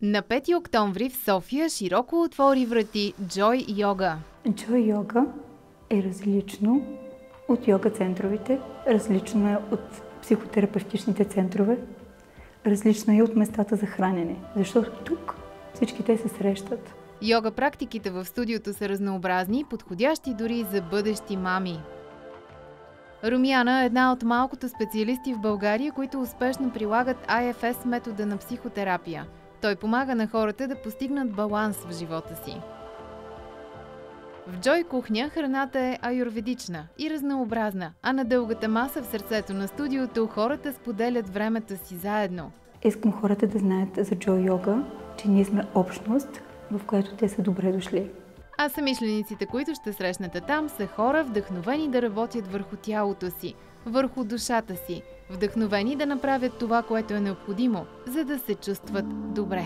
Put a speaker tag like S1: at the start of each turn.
S1: На 5 октомври в София широко отвори врати Joy Yoga.
S2: Joy Yoga е различно от йога центровете, различно е от психотерапевтичните центрове, различно е от местата за хранене, защото тук всички те се срещат.
S1: Йога практиките в студиото са разнообразни, подходящи дори за бъдещи мами. Румяна е една от малкото специалисти в България, които успешно прилагат IFS метода на психотерапия. Той помага на хората да постигнат баланс в живота си. В Joy кухня храната е аюрведична и разнообразна, а на дългата маса в сърцето на студиото хората споделят времето си заедно.
S2: Искам хората да знаят за Joy Yoga, че ние сме общност, в която те са добре дошли.
S1: А самишлениците, които ще срещнете там, са хора вдъхновени да работят върху тялото си, върху душата си, вдъхновени да направят това, което е необходимо, за да се чувстват добре.